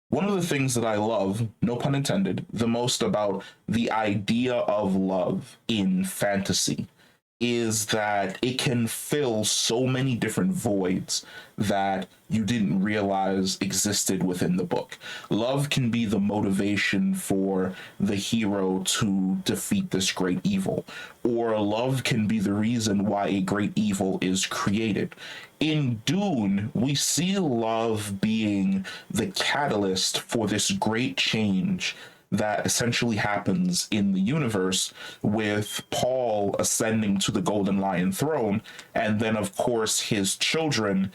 One of the things that I love, no pun intended, the most about the idea of love in fantasy is that it can fill so many different voids that you didn't realize existed within the book. Love can be the motivation for the hero to defeat this great evil, or love can be the reason why a great evil is created. In Dune, we see love being the catalyst for this great change that essentially happens in the universe with Paul ascending to the Golden Lion throne, and then, of course, his children,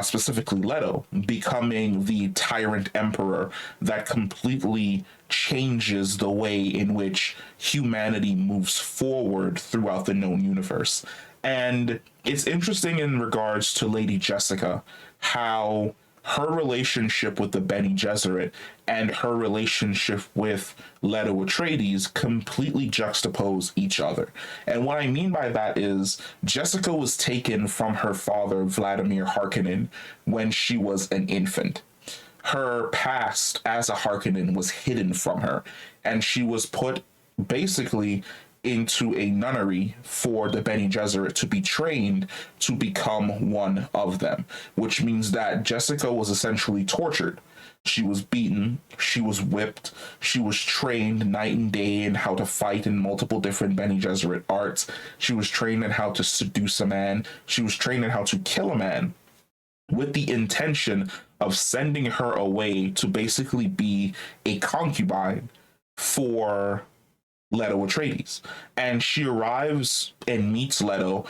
specifically Leto, becoming the tyrant emperor that completely changes the way in which humanity moves forward throughout the known universe. And it's interesting in regards to Lady Jessica, how her relationship with the Bene Gesserit and her relationship with Leto Atreides completely juxtapose each other. And what I mean by that is Jessica was taken from her father, Vladimir Harkonnen, when she was an infant. Her past as a Harkonnen was hidden from her, and she was put basically into a nunnery for the Bene Gesserit to be trained to become one of them, which means that Jessica was essentially tortured. She was beaten, she was whipped, she was trained night and day in how to fight in multiple different Bene Gesserit arts. She was trained in how to seduce a man, she was trained in how to kill a man, with the intention of sending her away to basically be a concubine for Leto Atreides. And she arrives and meets Leto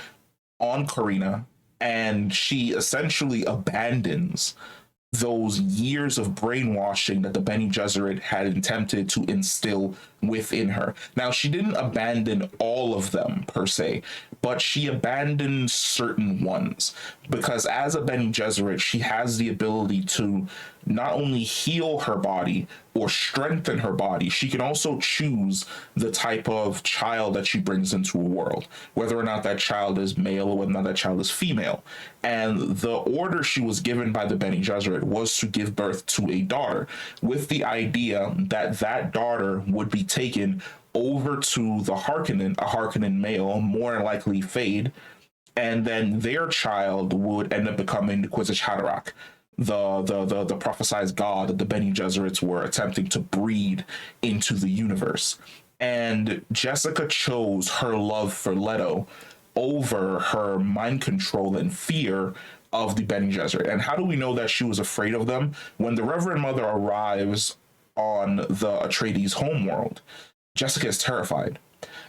on Karina, and she essentially abandons those years of brainwashing that the Bene Gesserit had attempted to instill within her. Now, she didn't abandon all of them per se, but she abandoned certain ones because as a Bene Gesserit, she has the ability to not only heal her body or strengthen her body, she can also choose the type of child that she brings into a world, whether or not that child is male or whether or not that child is female. And the order she was given by the Bene Gesserit was to give birth to a daughter, with the idea that that daughter would be taken over to the Harkonnen, a Harkonnen male, more likely Fade, and then their child would end up becoming the Kwisatz Haderach, the prophesized god that the Bene Gesserits were attempting to breed into the universe. And Jessica chose her love for Leto over her mind control and fear of the Bene Gesserit. And how do we know that she was afraid of them? When the Reverend Mother arrives on the Atreides homeworld, Jessica is terrified.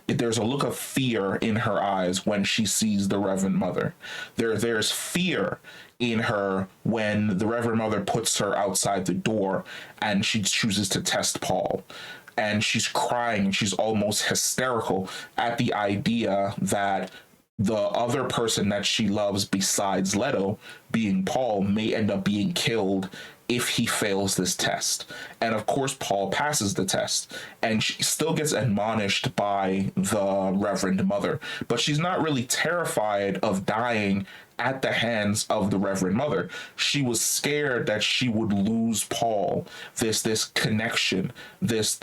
There's a look of fear in her eyes when she sees the Reverend Mother. There's fear in her when the Reverend Mother puts her outside the door and she chooses to test Paul. And she's crying, she's almost hysterical at the idea that the other person that she loves besides Leto, being Paul, may end up being killed if he fails this test. And of course, Paul passes the test, and she still gets admonished by the Reverend Mother, but she's not really terrified of dying at the hands of the Reverend Mother. She was scared that she would lose Paul, this connection, this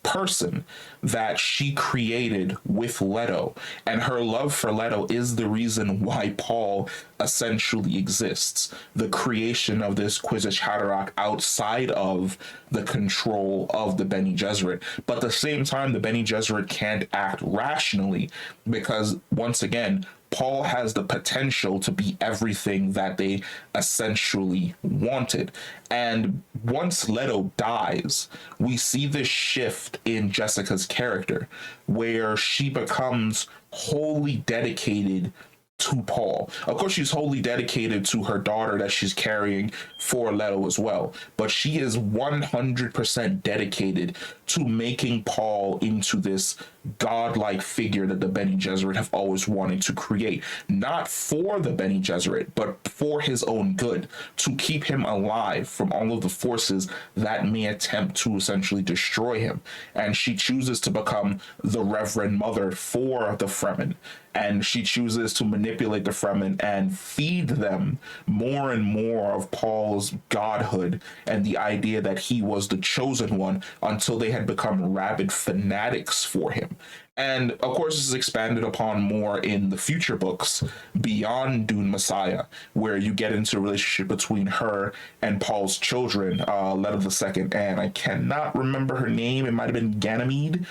person that she created with Leto. And her love for Leto is the reason why Paul essentially exists. The creation of this Kwisatz Haderach outside of the control of the Bene Gesserit. But at the same time, the Bene Gesserit can't act rationally because, once again, Paul has the potential to be everything that they essentially wanted. And once Leto dies, we see this shift in Jessica's character where she becomes wholly dedicated to Paul. Of course, she's wholly dedicated to her daughter that she's carrying for Leto as well, but she is 100% dedicated to making Paul into this godlike figure that the Bene Gesserit have always wanted to create, not for the Bene Gesserit, but for his own good, to keep him alive from all of the forces that may attempt to essentially destroy him. And she chooses to become the Reverend Mother for the Fremen. and she chooses to manipulate the Fremen and feed them more and more of Paul's godhood and the idea that he was the chosen one until they had become rabid fanatics for him. And of course, this is expanded upon more in the future books beyond Dune Messiah, where you get into a relationship between her and Paul's children, Leto the Second, and I cannot remember her name. It might have been Ganymede,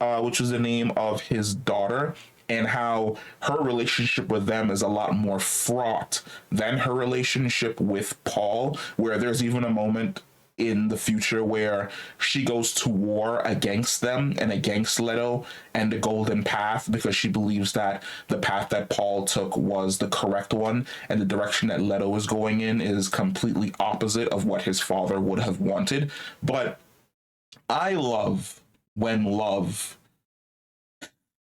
which was the name of his daughter, and how her relationship with them is a lot more fraught than her relationship with Paul, where there's even a moment in the future where she goes to war against them and against Leto and the Golden Path because she believes that the path that Paul took was the correct one, and the direction that Leto is going in is completely opposite of what his father would have wanted. But I love when love,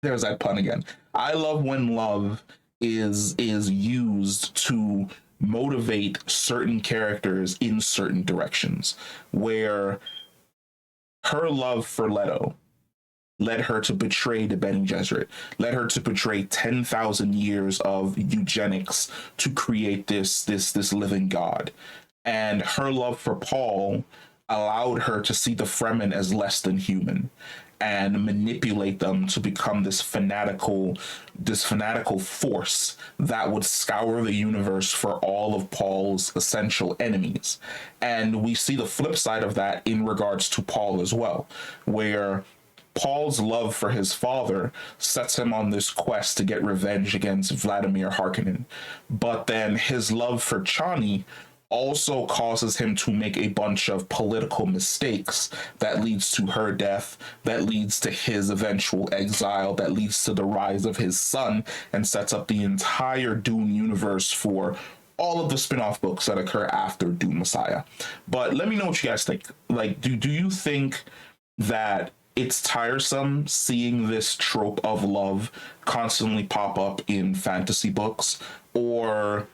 there's that pun again. I love when love is used to motivate certain characters in certain directions, where her love for Leto led her to betray the Bene Gesserit, led her to betray 10,000 years of eugenics to create this living god. And her love for Paul allowed her to see the Fremen as less than human and manipulate them to become this fanatical force that would scour the universe for all of Paul's essential enemies. And we see the flip side of that in regards to Paul as well, where Paul's love for his father sets him on this quest to get revenge against Vladimir Harkonnen. But then his love for Chani also causes him to make a bunch of political mistakes that leads to her death, that leads to his eventual exile, that leads to the rise of his son, and sets up the entire Dune universe for all of the spin-off books that occur after Dune Messiah. But let me know what you guys think. Like, do you think that it's tiresome seeing this trope of love constantly pop up in fantasy books? Or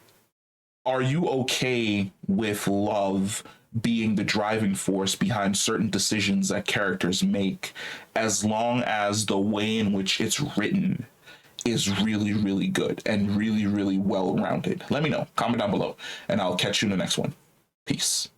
are you okay with love being the driving force behind certain decisions that characters make, as long as the way in which it's written is really, really good and really, really well rounded? Let me know. Comment down below, and I'll catch you in the next one. Peace.